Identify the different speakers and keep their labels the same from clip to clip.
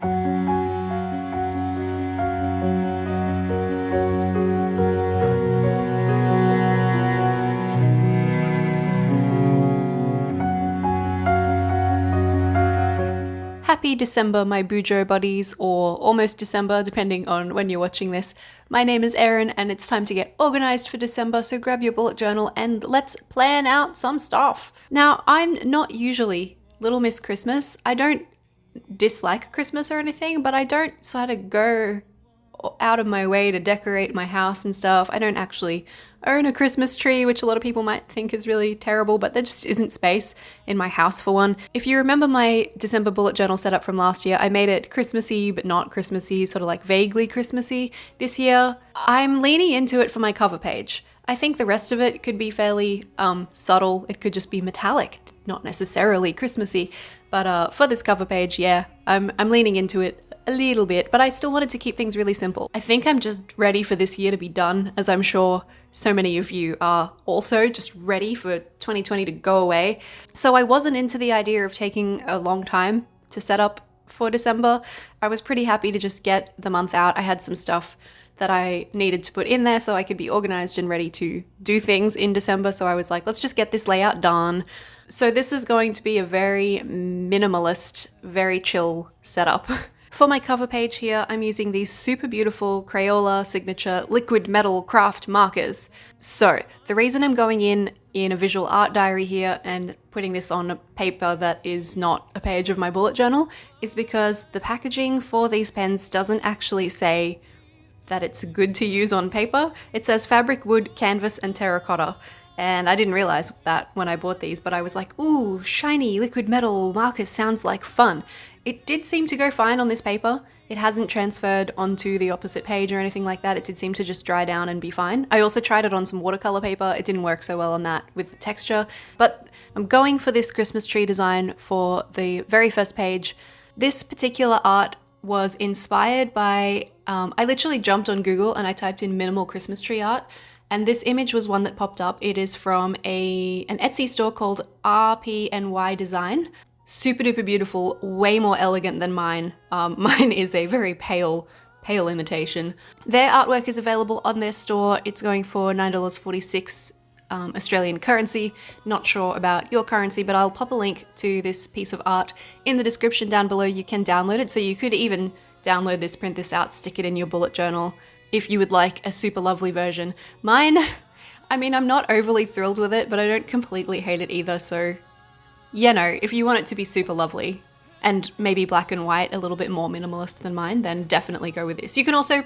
Speaker 1: Happy December, my Bujo buddies, or almost December, depending on when you're watching this. My name is Erin, and it's time to get organized for December, so grab your bullet journal and let's plan out some stuff. Now, I'm not usually Little Miss Christmas. I don't dislike Christmas or anything, but I don't sort of go out of my way to decorate my house and stuff. I don't actually own a Christmas tree, which a lot of people might think is really terrible, but there just isn't space in my house for one. If you remember my December bullet journal setup from last year, I made it Christmassy but not Christmassy, sort of like vaguely Christmassy. This year, I'm leaning into it for my cover page. I think the rest of it could be fairly subtle. It could just be metallic, not necessarily Christmassy. But for this cover page, yeah, I'm leaning into it a little bit, but I still wanted to keep things really simple. I think I'm just ready for this year to be done, as I'm sure so many of you are also just ready for 2020 to go away. So I wasn't into the idea of taking a long time to set up for December. I was pretty happy to just get the month out. I had some stuff that I needed to put in there so I could be organized and ready to do things in December. So I was like, let's just get this layout done. So this is going to be a very minimalist, very chill setup. For my cover page here, I'm using these super beautiful Crayola signature liquid metal craft markers. So the reason I'm going in a visual art diary here and putting this on a paper that is not a page of my bullet journal is because the packaging for these pens doesn't actually say that it's good to use on paper. It says fabric, wood, canvas, and terracotta. And I didn't realize that when I bought these, but I was like, ooh, shiny liquid metal markers sounds like fun. It did seem to go fine on this paper. It hasn't transferred onto the opposite page or anything like that. It did seem to just dry down and be fine. I also tried it on some watercolor paper. It didn't work so well on that with the texture, but I'm going for this Christmas tree design for the very first page. This particular art was inspired by, I literally jumped on Google and I typed in minimal Christmas tree art. And this image was one that popped up. It is from an Etsy store called RPNY Design. Super duper beautiful, way more elegant than mine. Mine is a very pale imitation. Their artwork is available on their store. It's going for $9.46 Australian currency. Not sure about your currency, but I'll pop a link to this piece of art in the description down below. You can download it, so you could even download this, print this out, stick it in your bullet journal if you would like a super lovely version. Mine, I mean, I'm not overly thrilled with it, but I don't completely hate it either, so you know, if you want it to be super lovely and maybe black and white, a little bit more minimalist than mine, then definitely go with this. You can also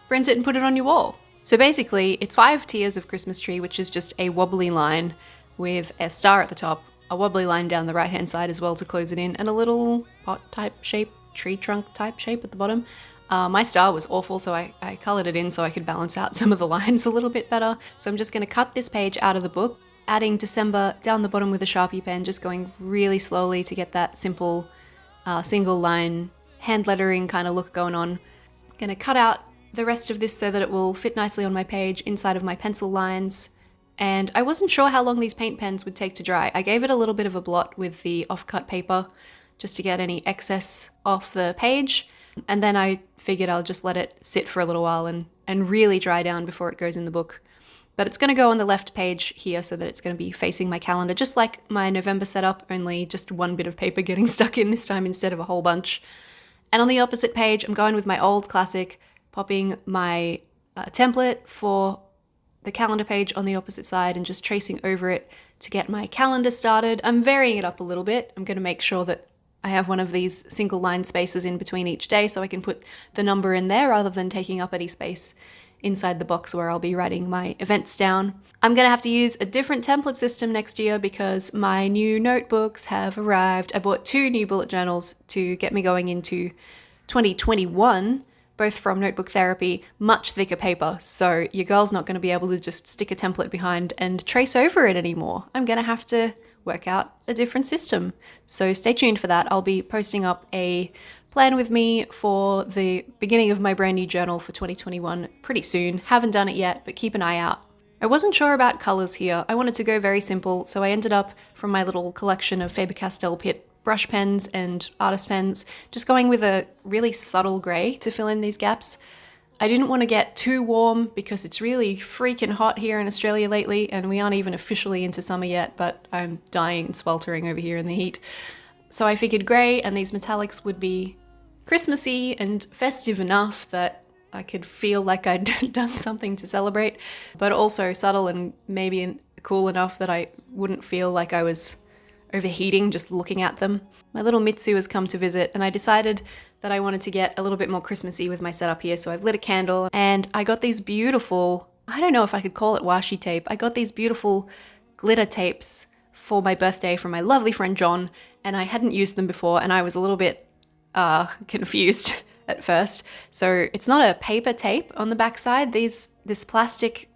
Speaker 1: print it and put it on your wall. So basically, it's 5 tiers of Christmas tree, which is just a wobbly line with a star at the top, a wobbly line down the right-hand side as well to close it in, and a little pot-type shape, tree trunk-type shape at the bottom. My star was awful, so I colored it in so I could balance out some of the lines a little bit better. So I'm just going to cut this page out of the book, adding December down the bottom with a Sharpie pen, just going really slowly to get that simple single line hand lettering kind of look going on. I'm going to cut out the rest of this so that it will fit nicely on my page inside of my pencil lines. And I wasn't sure how long these paint pens would take to dry. I gave it a little bit of a blot with the off-cut paper just to get any excess off the page. And then I figured I'll just let it sit for a little while and really dry down before it goes in the book. But it's going to go on the left page here so that it's going to be facing my calendar, just like my November setup, only just one bit of paper getting stuck in this time instead of a whole bunch. And on the opposite page, I'm going with my old classic, popping my template for the calendar page on the opposite side and just tracing over it to get my calendar started. I'm varying it up a little bit. I'm going to make sure that I have one of these single line spaces in between each day so I can put the number in there rather than taking up any space inside the box where I'll be writing my events down. I'm going to have to use a different template system next year because my new notebooks have arrived. I bought 2 new bullet journals to get me going into 2021, both from Notebook Therapy, much thicker paper, so your girl's not going to be able to just stick a template behind and trace over it anymore. I'm going to have to work out a different system. So stay tuned for that. I'll be posting up a plan with me for the beginning of my brand new journal for 2021 pretty soon. Haven't done it yet, but keep an eye out. I wasn't sure about colors here. I wanted to go very simple, so I ended up from my little collection of Faber-Castell brush pens and artist pens, just going with a really subtle grey to fill in these gaps. I didn't want to get too warm because it's really freaking hot here in Australia lately, and we aren't even officially into summer yet, but I'm dying and sweltering over here in the heat. So I figured grey and these metallics would be Christmassy and festive enough that I could feel like I'd done something to celebrate, but also subtle and maybe cool enough that I wouldn't feel like I was overheating just looking at them. My little Mitsu has come to visit, and I decided that I wanted to get a little bit more Christmassy with my setup here, so I've lit a candle and I got these beautiful, I don't know if I could call it washi tape, I got these beautiful glitter tapes for my birthday from my lovely friend John, and I hadn't used them before and I was a little bit confused at first. So it's not a paper tape on the back side. This plastic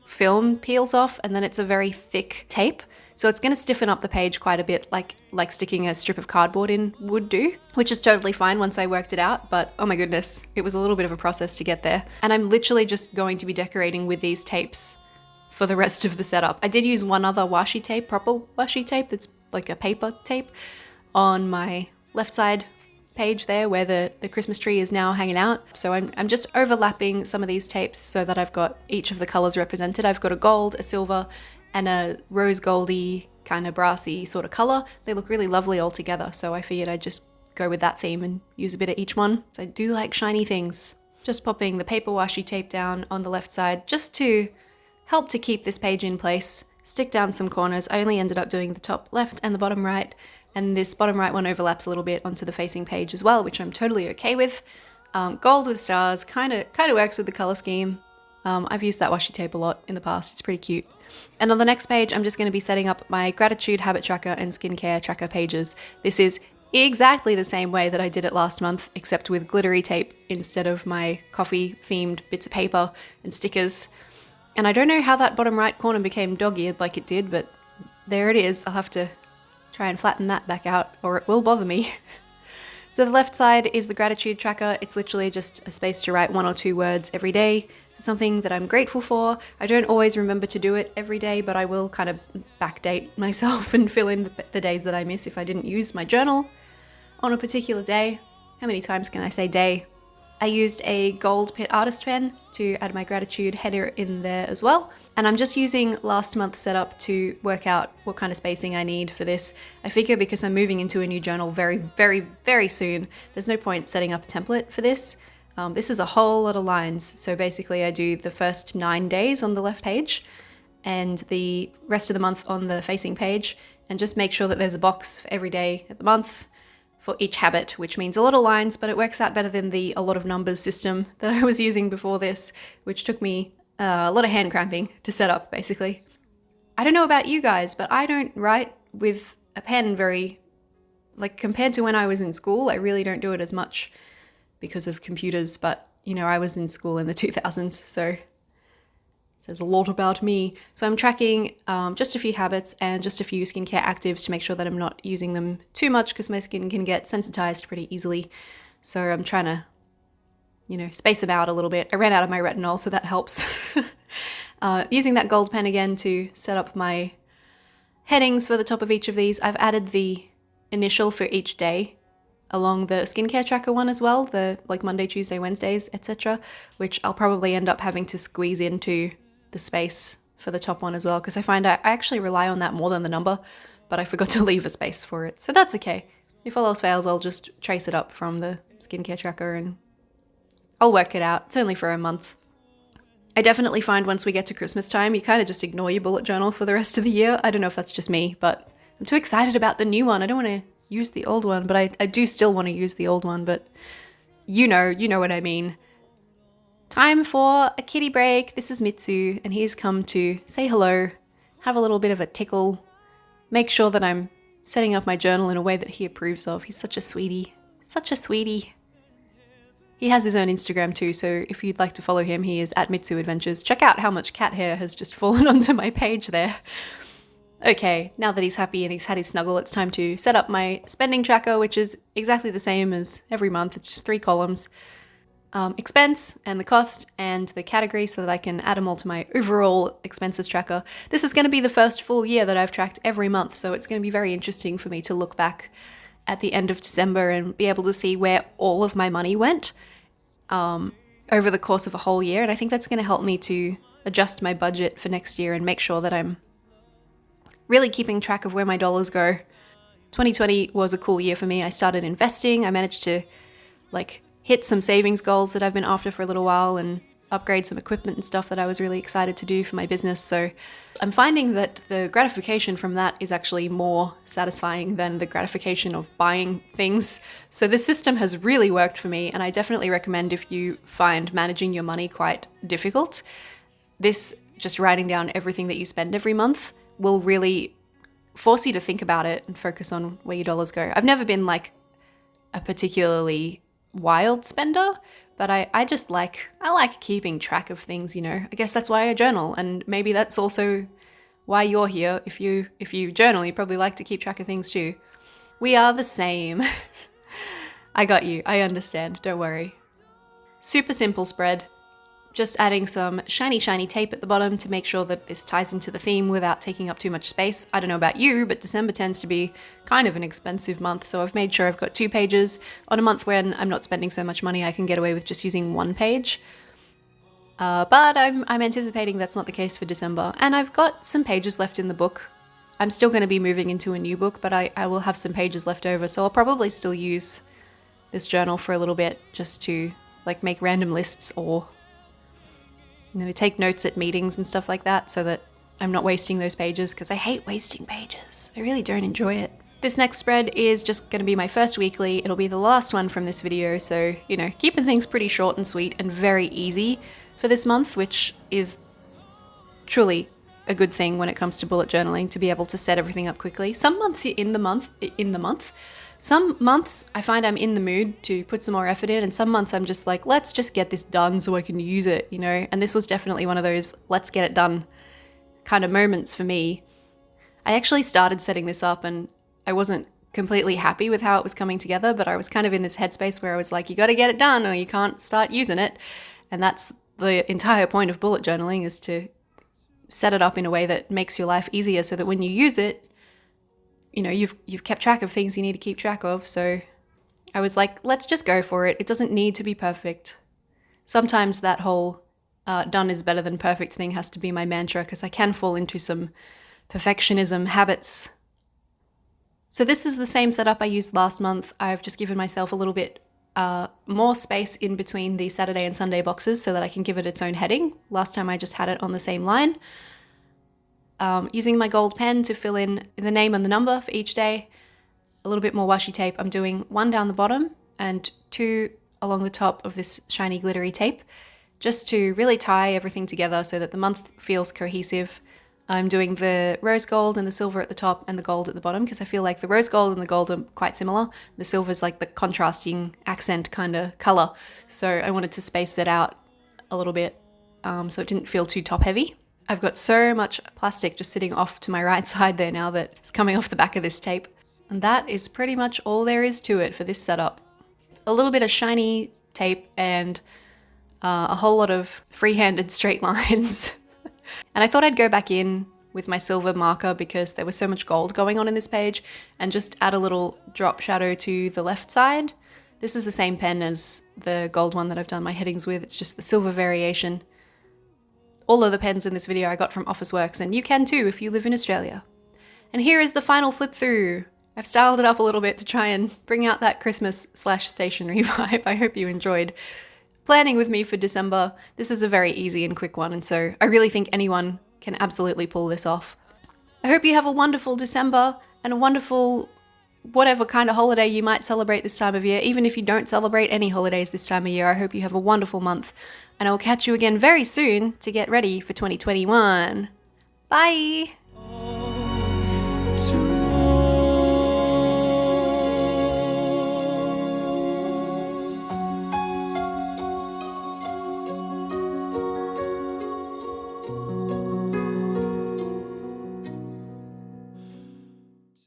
Speaker 1: film peels off and then it's a very thick tape. So it's going to stiffen up the page quite a bit, like sticking a strip of cardboard in would do, which is totally fine once I worked it out. But oh my goodness, it was a little bit of a process to get there. And I'm literally just going to be decorating with these tapes for the rest of the setup. I did use one other washi tape, proper washi tape that's like a paper tape on my left side page there where the Christmas tree is now hanging out. So I'm just overlapping some of these tapes so that I've got each of the colors represented. I've got a gold, a silver, and a rose goldy kind of brassy sort of color. They look really lovely all together, so I figured I'd just go with that theme and use a bit of each one. So I do like shiny things. Just popping the paper washi tape down on the left side just to help to keep this page in place. Stick down some corners. I only ended up doing the top left and the bottom right, and this bottom right one overlaps a little bit onto the facing page as well, which I'm totally okay with. Gold with stars kind of works with the color scheme. I've used that washi tape a lot in the past. It's pretty cute. And on the next page, I'm just going to be setting up my gratitude, habit tracker, and skincare tracker pages. This is exactly the same way that I did it last month, except with glittery tape instead of my coffee-themed bits of paper and stickers. And I don't know how that bottom right corner became dog-eared like it did, but there it is. I'll have to try and flatten that back out, or it will bother me. So the left side is the gratitude tracker. It's literally just a space to write 1 or 2 words every day for something that I'm grateful for. I don't always remember to do it every day, but I will kind of backdate myself and fill in the days that I miss if I didn't use my journal on a particular day. How many times can I say day? I used a gold Pitt artist pen to add my gratitude header in there as well. And I'm just using last month's setup to work out what kind of spacing I need for this. I figure because I'm moving into a new journal very, very, very soon, there's no point setting up a template for this. This is a whole lot of lines. So basically I do the first 9 days on the left page and the rest of the month on the facing page, and just make sure that there's a box for every day of the month for each habit, which means a lot of lines, but it works out better than the a lot of numbers system that I was using before this, which took me a lot of hand cramping to set up, basically. I don't know about you guys, but I don't write with a pen very, compared to when I was in school, I really don't do it as much because of computers, but, you know, I was in school in the 2000s, so says a lot about me. So I'm tracking just a few habits and just a few skincare actives to make sure that I'm not using them too much because my skin can get sensitized pretty easily. So I'm trying to, space them out a little bit. I ran out of my retinol, so that helps. Using that gold pen again to set up my headings for the top of each of these. I've added the initial for each day along the skincare tracker one as well, the Monday, Tuesday, Wednesdays, etc., which I'll probably end up having to squeeze into the space for the top one as well, because I find I actually rely on that more than the number, but I forgot to leave a space for it. So that's okay. If all else fails, I'll just trace it up from the skincare tracker and I'll work it out. It's only for a month. I definitely find once we get to Christmas time, you kind of just ignore your bullet journal for the rest of the year. I don't know if that's just me, but I'm too excited about the new one. I don't want to use the old one, but I do still want to use the old one, but you know what I mean. Time for a kitty break. This is Mitsu, and he's come to say hello, have a little bit of a tickle, make sure that I'm setting up my journal in a way that he approves of. He's such a sweetie. Such a sweetie. He has his own Instagram too, so if you'd like to follow him, he is at Mitsu Adventures. Check out how much cat hair has just fallen onto my page there. Okay, now that he's happy and he's had his snuggle, it's time to set up my spending tracker, which is exactly the same as every month. It's just 3 columns. Expense and the cost and the category so that I can add them all to my overall expenses tracker. This is going to be the first full year that I've tracked every month, so it's going to be very interesting for me to look back at the end of December and be able to see where all of my money went over the course of a whole year. And I think that's going to help me to adjust my budget for next year and make sure that I'm really keeping track of where my dollars go. 2020 was a cool year for me. I started investing. I managed to hit some savings goals that I've been after for a little while and upgrade some equipment and stuff that I was really excited to do for my business. So I'm finding that the gratification from that is actually more satisfying than the gratification of buying things. So this system has really worked for me, and I definitely recommend if you find managing your money quite difficult, this just writing down everything that you spend every month will really force you to think about it and focus on where your dollars go. I've never been like a particularly wild spender, but I like keeping track of things, you know. I guess that's why I journal, and maybe that's also why you're here. If you journal, you probably like to keep track of things too. We are the same. I got you. I understand. Don't worry. Super simple spread. Just adding some shiny tape at the bottom to make sure that this ties into the theme without taking up too much space. I don't know about you, but December tends to be kind of an expensive month, so I've made sure I've got 2 pages. On a month when I'm not spending so much money, I can get away with just using 1 page. But I'm anticipating that's not the case for December, and I've got some pages left in the book. I'm still going to be moving into a new book, but I will have some pages left over, so I'll probably still use this journal for a little bit just to make random lists or take notes at meetings and stuff like that so that I'm not wasting those pages, because I hate wasting pages. I really don't enjoy it. This next spread is just going to be my first weekly. It'll be the last one from this video, so, keeping things pretty short and sweet and very easy for this month, which is truly a good thing when it comes to bullet journaling, to be able to set everything up quickly. Some months you're in the month. Some months I find I'm in the mood to put some more effort in, and some months I'm just like, let's just get this done so I can use it, And this was definitely one of those let's get it done kind of moments for me. I actually started setting this up and I wasn't completely happy with how it was coming together, but I was kind of in this headspace where I was like, you got to get it done or you can't start using it. And that's the entire point of bullet journaling, is to set it up in a way that makes your life easier so that when you use it, you've kept track of things you need to keep track of. So I was like, let's just go for it. It doesn't need to be perfect. Sometimes that whole done is better than perfect thing has to be my mantra, because I can fall into some perfectionism habits. So this is the same setup I used last month. I've just given myself a little bit more space in between the Saturday and Sunday boxes so that I can give it its own heading. Last time I just had it on the same line. Using my gold pen to fill in the name and the number for each day. A little bit more washi tape. I'm doing 1 down the bottom and 2 along the top of this shiny glittery tape, just to really tie everything together so that the month feels cohesive. I'm doing the rose gold and the silver at the top and the gold at the bottom, because I feel like the rose gold and the gold are quite similar. The silver is like the contrasting accent kind of color. So I wanted to space that out a little bit so it didn't feel too top heavy. I've got so much plastic just sitting off to my right side there now that it's coming off the back of this tape. And that is pretty much all there is to it for this setup. A little bit of shiny tape and a whole lot of free-handed straight lines. And I thought I'd go back in with my silver marker because there was so much gold going on in this page, and just add a little drop shadow to the left side. This is the same pen as the gold one that I've done my headings with. It's just the silver variation. All of the pens in this video I got from Officeworks, and you can too if you live in Australia. And here is the final flip through. I've styled it up a little bit to try and bring out that Christmas/stationery vibe. I hope you enjoyed planning with me for December. This is a very easy and quick one, and so I really think anyone can absolutely pull this off. I hope you have a wonderful December and a wonderful whatever kind of holiday you might celebrate this time of year. Even if you don't celebrate any holidays this time of year, I hope you have a wonderful month, and I will catch you again very soon to get ready for 2021. Bye!